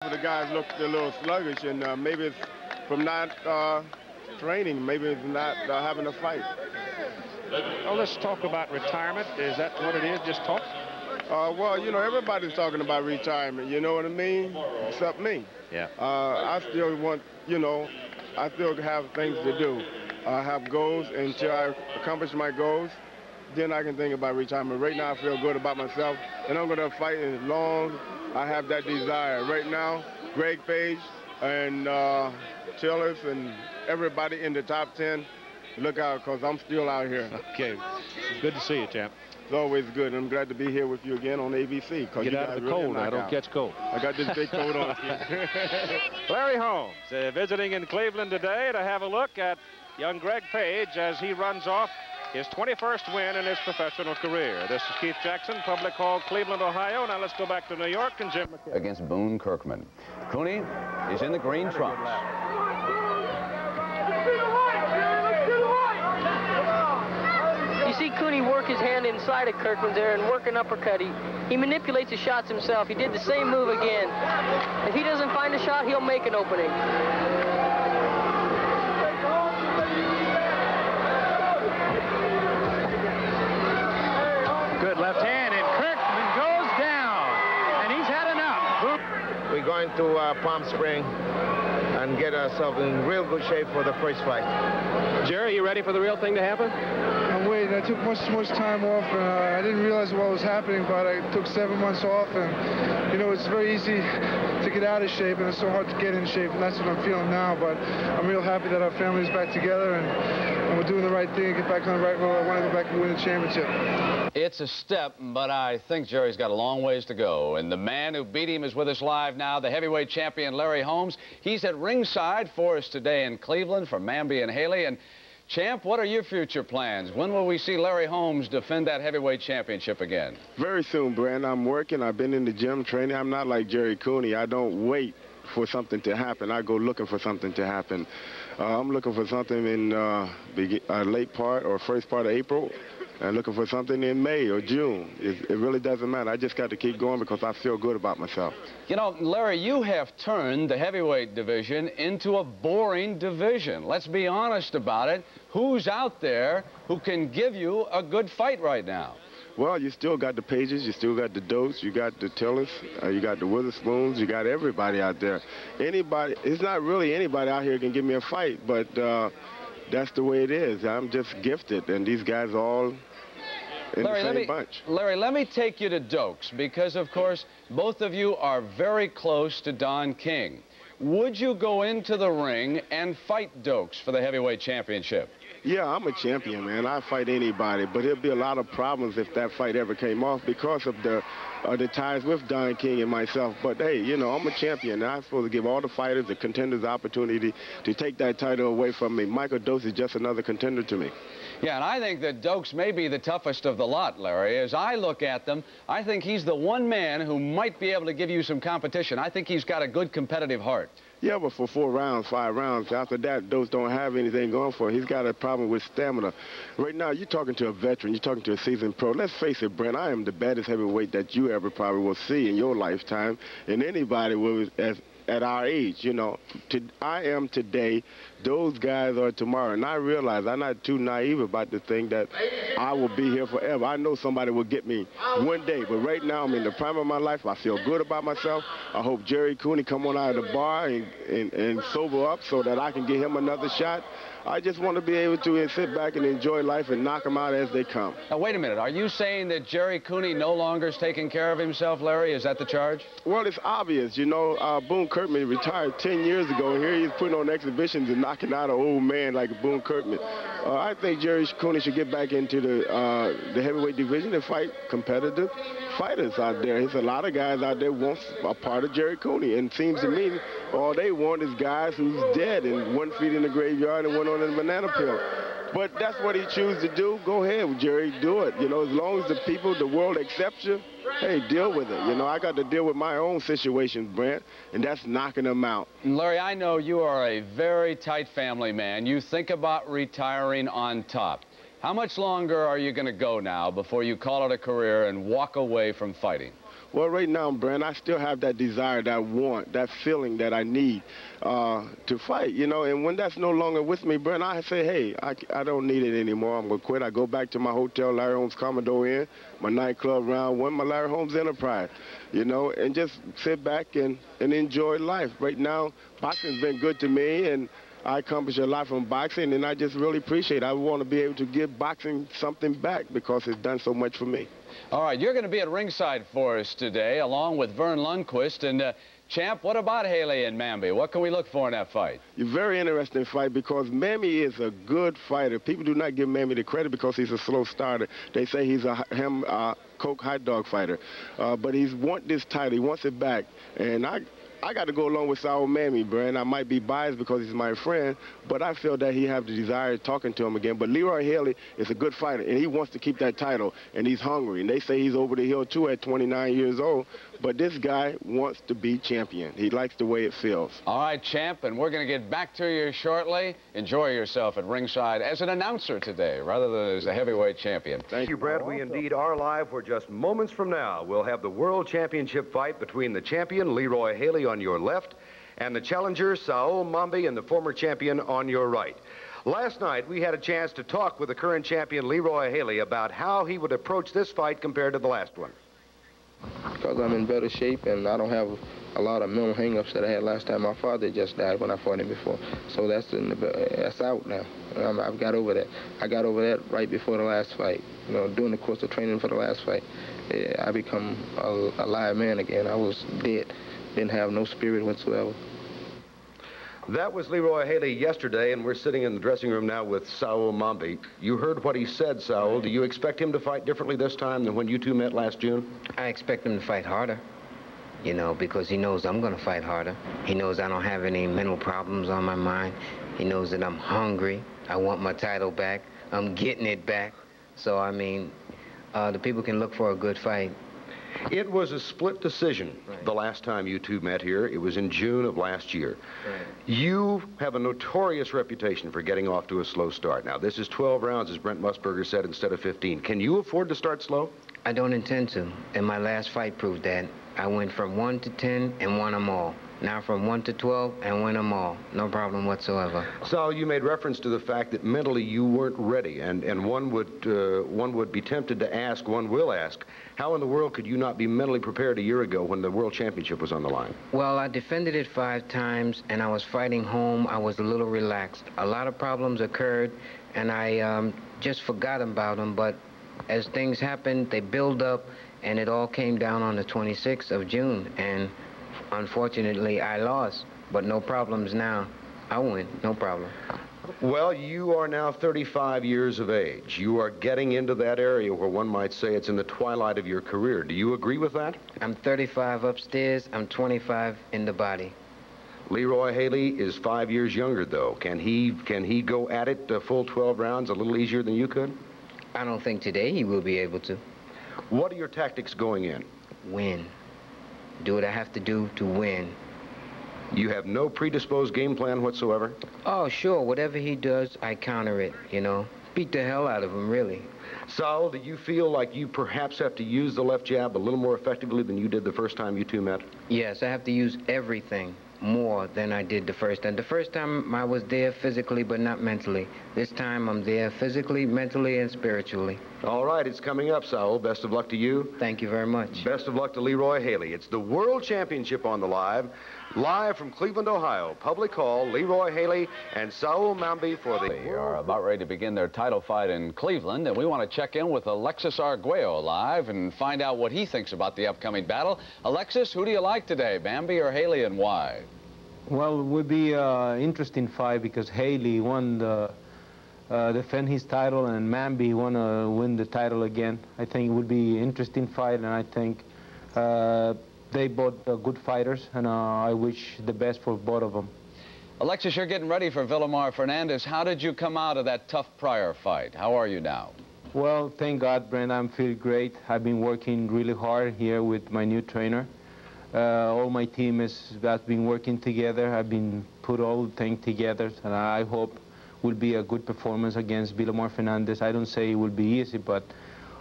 The guys look a little sluggish, and maybe it's from not training. Maybe it's not having a fight. Well, let's talk about retirement. Is that what it is, just talk? Well, you know, everybody's talking about retirement, you know what I mean? Except me. Yeah. I still want, you know, I still have things to do. I have goals, and until I accomplish my goals, then I can think about retirement. Right now, I feel good about myself, and I'm going to fight as long as I have that desire. Right now, Greg Page and Tillers and everybody in the top 10, look out, because I'm still out here. Okay. It's good to see you, champ. It's always good. I'm glad to be here with you again on ABC. Get out of the cold now. Don't catch cold. I got this big coat on. Larry Holmes visiting in Cleveland today to have a look at young Greg Page as he runs off his 21st win in his professional career. This is Keith Jackson, Public Hall, Cleveland, Ohio. Now let's go back to New York and Jim McKay. Against Boone Kirkman. Cooney is in the green trunks. You see Cooney work his hand inside of Kirkman there and work an uppercut. He manipulates his shots himself. He did the same move again. If he doesn't find a shot, he'll make an opening. Good left hand, and Kirkman goes down, and he's had enough. We're going to Palm Springs and get ourselves in real good shape for the first fight. Jerry, you ready for the real thing to happen? I'm waiting. I took much time off, and I didn't realize what was happening, but I took 7 months off, and, you know, it's very easy to get out of shape, and it's so hard to get in shape, and that's what I'm feeling now. But I'm real happy that our family's back together, and we're doing the right thing, get back on the right road. I want to go back and win the championship. It's a step, but I think Jerry's got a long ways to go. And the man who beat him is with us live now, the heavyweight champion, Larry Holmes. He's at ringside for us today in Cleveland for Mamby and Haley. And, champ, what are your future plans? When will we see Larry Holmes defend that heavyweight championship again? Very soon, Brent. I'm working. I've been in the gym training. I'm not like Gerry Cooney. I don't wait for something to happen. I go looking for something to happen. I'm looking for something in late part or first part of April. And looking for something in May or June. It really doesn't matter. I just got to keep going because I feel good about myself. You know, Larry, you have turned the heavyweight division into a boring division. Let's be honest about it. Who's out there who can give you a good fight right now? Well, you still got the Pages, you still got the Dotes, you got the Tillers, you got the Witherspoons, you got everybody out there. Anybody, it's not really anybody out here can give me a fight, but that's the way it is. I'm just gifted, and these guys all in the same bunch. Larry, let me take you to Dokes, because, of course, both of you are very close to Don King. Would you go into the ring and fight Dokes for the heavyweight championship? Yeah, I'm a champion, man. I fight anybody, but there'll be a lot of problems if that fight ever came off because of the ties with Don King and myself. But, hey, you know, I'm a champion, and I'm supposed to give all the fighters, the contenders, the opportunity to take that title away from me. Michael Dokes is just another contender to me. Yeah, and I think that Dokes may be the toughest of the lot, Larry. As I look at them, I think he's the one man who might be able to give you some competition. I think he's got a good competitive heart. Yeah, but for 4 rounds, 5 rounds, after that, Dokes don't have anything going for him. He's got a problem with stamina. Right now, you're talking to a veteran. You're talking to a seasoned pro. Let's face it, Brent, I am the baddest heavyweight that you ever probably will see in your lifetime, and anybody will at our age, you know. I am today, those guys are tomorrow. And I realize I'm not too naive about the thing that I will be here forever. I know somebody will get me one day. But right now, I'm in the prime of my life. I feel good about myself. I hope Gerry Cooney come on out of the bar and sober up so that I can get him another shot. I just want to be able to sit back and enjoy life and knock them out as they come. Now, wait a minute. Are you saying that Gerry Cooney no longer is taking care of himself, Larry? Is that the charge? Well, it's obvious. You know, Boone Kirkman retired 10 years ago, and here he's putting on exhibitions and knocking out an old man like Boone Kirkman. I think Gerry Cooney should get back into the heavyweight division and fight competitive fighters out there. There's a lot of guys out there wants a part of Gerry Cooney, and it seems to me all they want is guys who's dead and 1 feet in the graveyard and 1 on a banana peel. But that's what he chooses to do. Go ahead, Jerry, do it. You know, as long as the people, the world accepts you, hey, deal with it. You know, I got to deal with my own situations, Brent, and that's knocking them out. Larry, I know you are a very tight family man. You think about retiring on top. How much longer are you going to go now before you call it a career and walk away from fighting? Well, right now, Brent, I still have that desire, that want, that feeling that I need to fight, you know. And when that's no longer with me, Brent, I say, hey, I don't need it anymore. I'm going to quit. I go back to my hotel, Larry Holmes Commodore Inn, my nightclub round one, my Larry Holmes Enterprise, you know, and just sit back and enjoy life. Right now, boxing's been good to me, and I accomplished a lot from boxing, and I just really appreciate it. I want to be able to give boxing something back because it's done so much for me. All right, you're going to be at ringside for us today, along with Vern Lundquist. And, Champ, what about Haley and Mamby? What can we look for in that fight? A very interesting fight because Mamby is a good fighter. People do not give Mamby the credit because he's a slow starter. They say he's a Coke hot dog fighter. But he's want this title. He wants it back. And I got to go along with Saul Mammy, Brent. I might be biased because he's my friend, but I feel that he have the desire of talking to him again. But Leroy Haley is a good fighter, and he wants to keep that title, and he's hungry. And they say he's over the hill, too, at 29 years old. But this guy wants to be champion. He likes the way it feels. All right, Champ, and we're going to get back to you shortly. Enjoy yourself at ringside as an announcer today, rather than as a heavyweight champion. Thank you, Brad. We indeed are live for just moments from now. We'll have the World Championship fight between the champion, Leroy Haley, on your left, and the challenger, Saul Mamby, and the former champion on your right. Last night, we had a chance to talk with the current champion, Leroy Haley, about how he would approach this fight compared to the last one. Because I'm in better shape and I don't have a lot of mental hang-ups that I had last time. My father just died when I fought him before. So that's out now. I've got over that. I got over that right before the last fight. You know, during the course of training for the last fight, I become a live man again. I was dead. Didn't have no spirit whatsoever. That was Leroy Haley yesterday, and we're sitting in the dressing room now with Saul Mamby. You heard what he said, Saul. Do you expect him to fight differently this time than when you two met last June? I expect him to fight harder, you know, because he knows I'm going to fight harder. He knows I don't have any mental problems on my mind. He knows that I'm hungry. I want my title back. I'm getting it back. So, I mean, the people can look for a good fight. It was a split decision the last time you two met here. It was in June of last year. Right. You have a notorious reputation for getting off to a slow start. Now, this is 12 rounds, as Brent Musburger said, instead of 15. Can you afford to start slow? I don't intend to. And my last fight proved that. I went from 1 to 10 and won them all. Now from 1 to 12 and win them all. No problem whatsoever. Sal, you made reference to the fact that mentally you weren't ready, and one would be tempted to ask, one will ask, how in the world could you not be mentally prepared a year ago when the World Championship was on the line? Well, I defended it 5 times, and I was fighting home. I was a little relaxed. A lot of problems occurred, and I just forgot about them, but as things happened, they build up, and it all came down on the 26th of June, and unfortunately, I lost, but no problems now. I win, no problem. Well, you are now 35 years of age. You are getting into that area where one might say it's in the twilight of your career. Do you agree with that? I'm 35 upstairs. I'm 25 in the body. Leroy Haley is 5 years younger, though. Can he go at it full 12 rounds a little easier than you could? I don't think today he will be able to. What are your tactics going in? Win. Do what I have to do to win. You have no predisposed game plan whatsoever? Oh, sure. Whatever he does, I counter it, you know. Beat the hell out of him, really. Saul, do you feel like you perhaps have to use the left jab a little more effectively than you did the first time you two met? Yes, I have to use everything more than I did the first time. The first time I was there physically, but not mentally. This time I'm there physically, mentally, and spiritually. All right, it's coming up, Saul. Best of luck to you. Thank you very much. Best of luck to Leroy Haley. It's the World Championship on the live from Cleveland, Ohio. Public call, Leroy Haley and Saul Mamby for the... They are about ready to begin their title fight in Cleveland, and we want to check in with Alexis Arguello live and find out what he thinks about the upcoming battle. Alexis, who do you like today, Mamby or Haley, and why? Well, it would be an interesting fight because Haley won the defend his title, and Mamby want to win the title again. I think it would be an interesting fight, and I think they both are good fighters, and I wish the best for both of them. Alexis, you're getting ready for Villamar Fernandez. How did you come out of that tough prior fight? How are you now? Well, thank God, Brent. I'm feeling great. I've been working really hard here with my new trainer. All my team has been working together. I've been put all the things together, and I hope will be a good performance against Villamar Fernandez. I don't say it will be easy, but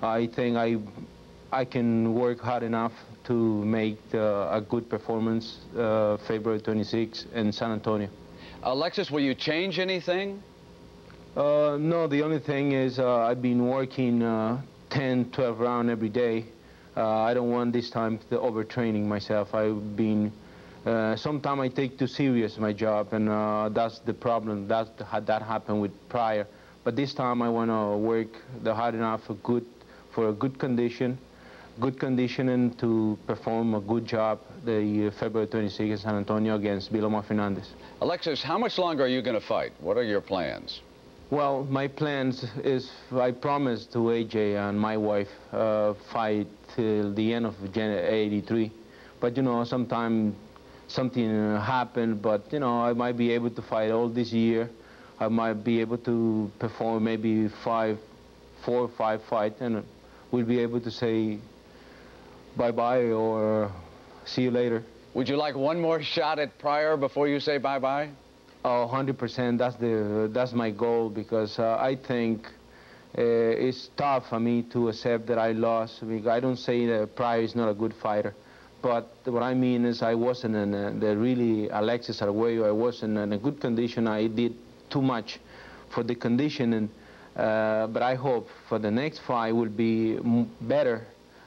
I think I can work hard enough to make a good performance February 26 in San Antonio. Alexis, will you change anything? No, the only thing is I've been working 10, 12 rounds every day. I don't want this time the overtraining myself. I've been, sometimes I take too serious my job, and that's the problem. That happened with prior. But this time I want to work hard enough for a good conditioning to perform a good job the February 26th in San Antonio against Vilomar Fernandez. Alexis, how much longer are you going to fight? What are your plans? Well, my plans is I promised to AJ and my wife fight till the end of January '83. But, you know, sometimes something happened, but, you know, I might be able to fight all this year. I might be able to perform maybe 4 or 5 fights, and we'll be able to say bye-bye or see you later. Would you like one more shot at Pryor before you say bye-bye? Oh, 100%. That's my goal, because I think it's tough for me to accept that I lost. I don't say that Pryor is not a good fighter, but what I mean is I wasn't in really Alexis Arguello. I wasn't in a good condition. I did too much for the conditioning, but I hope for the next fight will be better.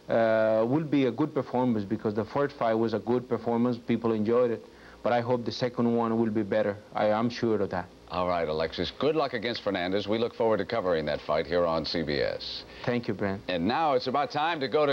Will be a good performance, because the first fight was a good performance. People enjoyed it. But I hope the second one will be better. I'm sure of that. All right, Alexis. Good luck against Fernandez. We look forward to covering that fight here on CBS. Thank you, Brent. And now it's about time to go to